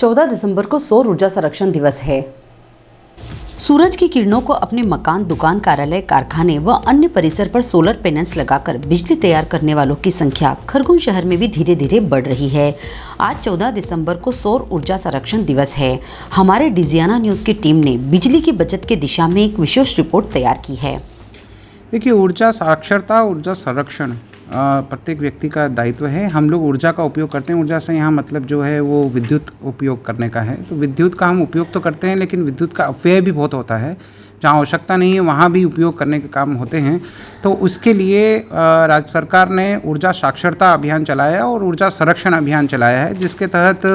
14 दिसंबर को सौर ऊर्जा संरक्षण दिवस है। सूरज की किरणों को अपने मकान, दुकान, कार्यालय, कारखाने व अन्य परिसर पर सोलर पैनल्स लगाकर बिजली तैयार करने वालों की संख्या खरगोन शहर में भी धीरे धीरे बढ़ रही है। आज 14 दिसंबर को सौर ऊर्जा संरक्षण दिवस है। हमारे डिजियाना न्यूज़ की टीम ने बिजली की बचत की दिशा में एक विशेष रिपोर्ट तैयार की है। देखिए, ऊर्जा साक्षरता, ऊर्जा संरक्षण प्रत्येक व्यक्ति का दायित्व है। हम लोग ऊर्जा का उपयोग करते हैं। ऊर्जा से यहाँ मतलब जो है वो विद्युत उपयोग करने का है। तो विद्युत का हम उपयोग तो करते हैं, लेकिन विद्युत का अपव्यय भी बहुत होता है। जहाँ आवश्यकता नहीं है वहाँ भी उपयोग करने के काम होते हैं। तो उसके लिए राज्य सरकार ने ऊर्जा साक्षरता अभियान चलाया और ऊर्जा संरक्षण अभियान चलाया है, जिसके तहत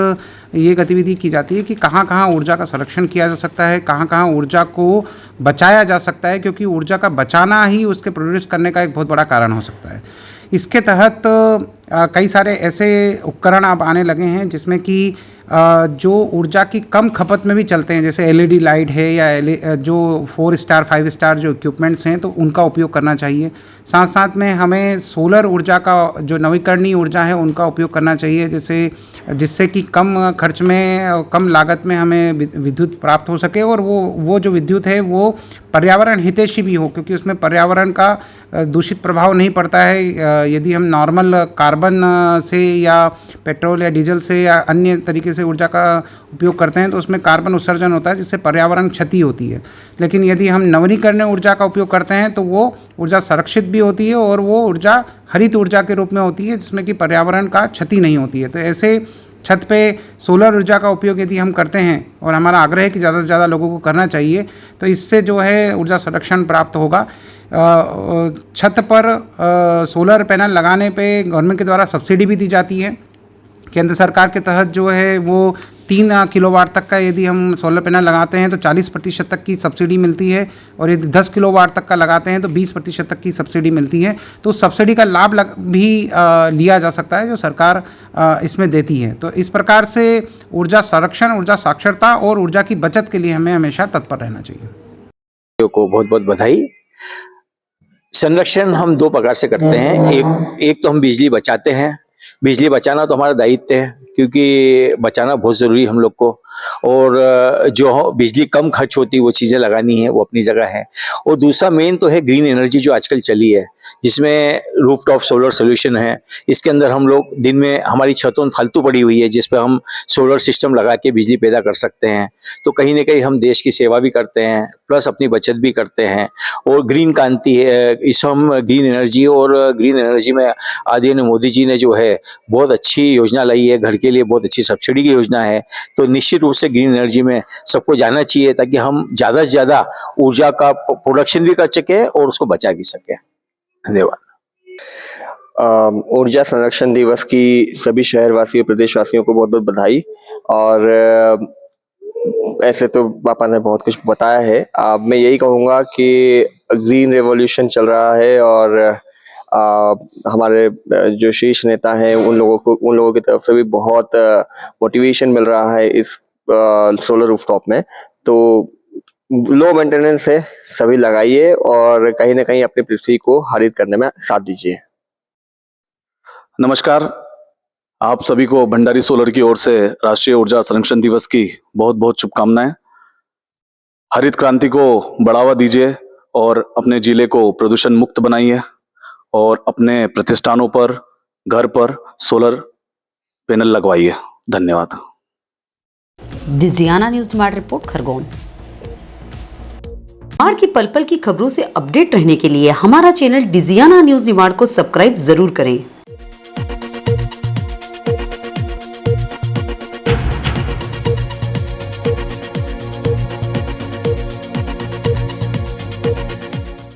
ये गतिविधि की जाती है कि कहाँ कहाँ ऊर्जा का संरक्षण किया जा सकता है, कहाँ कहाँ ऊर्जा को बचाया जा सकता है, क्योंकि ऊर्जा का बचाना ही उसके प्रोड्यूस करने का एक बहुत बड़ा कारण हो सकता है। इसके तहत कई सारे ऐसे उपकरण अब आने लगे हैं जिसमें कि जो ऊर्जा की कम खपत में भी चलते हैं, जैसे एलईडी लाइट है या जो 4 स्टार 5 स्टार जो इक्विपमेंट्स हैं, तो उनका उपयोग करना चाहिए। साथ साथ में हमें सोलर ऊर्जा का, जो नवीकरणीय ऊर्जा है, उनका उपयोग करना चाहिए, जिससे कि कम खर्च में, कम लागत में हमें विद्युत प्राप्त हो सके और वो जो विद्युत है वो पर्यावरण हितैषी भी हो, क्योंकि उसमें पर्यावरण का दूषित प्रभाव नहीं पड़ता है। यदि हम नॉर्मल कार्बन से या पेट्रोल या डीजल से या अन्य तरीके से ऊर्जा का उपयोग करते हैं तो उसमें कार्बन उत्सर्जन होता है, जिससे पर्यावरण क्षति होती है। लेकिन यदि हम नवीकरणीय ऊर्जा का उपयोग करते हैं तो वो ऊर्जा संरक्षित भी होती है और वो ऊर्जा हरित ऊर्जा के रूप में होती है, जिसमें कि पर्यावरण का क्षति नहीं होती है। तो ऐसे छत पे सोलर ऊर्जा का उपयोग यदि हम करते हैं, और हमारा आग्रह है कि ज़्यादा से ज़्यादा लोगों को करना चाहिए, तो इससे जो है ऊर्जा संरक्षण प्राप्त होगा। छत पर सोलर पैनल लगाने पे गवर्नमेंट के द्वारा सब्सिडी भी दी जाती है। केंद्र सरकार के तहत जो है वो 3 किलोवाट तक का यदि हम सोलर पैनल लगाते हैं तो 40% तक की सब्सिडी मिलती है, और यदि 10 किलोवाट तक का लगाते हैं तो 20% तक की सब्सिडी मिलती है। तो सब्सिडी का लाभ भी लिया जा सकता है, जो सरकार इसमें देती है। तो इस प्रकार से ऊर्जा संरक्षण, ऊर्जा साक्षरता और ऊर्जा की बचत के लिए हमें हमेशा तत्पर रहना चाहिए। को बहुत बहुत बधाई। संरक्षण हम 2 प्रकार से करते हैं। एक तो हम बिजली बचाते हैं। बिजली बचाना तो हमारा दायित्व है, क्योंकि बचाना बहुत ज़रूरी है हम लोग को। और जो बिजली कम खर्च होती है वो चीज़ें लगानी है, वो अपनी जगह है। और दूसरा मेन तो है ग्रीन एनर्जी, जो आजकल चली है, जिसमें रूफटॉप सोलर सोल्यूशन है। इसके अंदर हम लोग दिन में, हमारी छतों फालतू पड़ी हुई है जिस पर हम सोलर सिस्टम लगा के बिजली पैदा कर सकते हैं। तो कहीं ना कहीं हम देश की सेवा भी करते हैं, प्लस अपनी बचत भी करते हैं। और ग्रीन क्रांति है, इसको हम ग्रीन एनर्जी, और ग्रीन एनर्जी में आदरणीय मोदी जी ने जो है बहुत अच्छी योजना लाई है, घर के लिए बहुत अच्छी सब्सिडी की योजना है। तो निश्चित रूप से ग्रीन एनर्जी में सबको जाना चाहिए, ताकि हम ज़्यादा से ज़्यादा ऊर्जा का प्रोडक्शन भी कर सके और उसको बचा भी सके। धन्यवाद। ऊर्जा संरक्षण दिवस की सभी शहरवासियों, प्रदेशवासियों को बहुत बहुत बधाई। और ऐसे तो पापा ने बहुत कुछ बताया है। मैं यही कहूँगा कि ग्रीन रेवोल्यूशन चल रहा है, और हमारे जो शीर्ष नेता हैं उन लोगों की तरफ से भी बहुत मोटिवेशन मिल रहा है इस सोलर रूफटॉप में। तो लो मेंटेनेंस है, सभी लगाइए और कहीं ना कहीं अपनी पृथ्वी को हरित करने में साथ दीजिए। नमस्कार, आप सभी को भंडारी सोलर की ओर से राष्ट्रीय ऊर्जा संरक्षण दिवस की बहुत बहुत शुभकामनाएं। हरित क्रांति को बढ़ावा दीजिए और अपने जिले को प्रदूषण मुक्त बनाइए, और अपने प्रतिष्ठानों पर, घर पर सोलर पैनल लगवाइए। धन्यवाद। Digiana news Nimar report, Khargone. निमाड़ की पल पल की खबरों से अपडेट रहने के लिए हमारा चैनल डिजियाना न्यूज़ निमाड़ को सब्सक्राइब जरूर करें।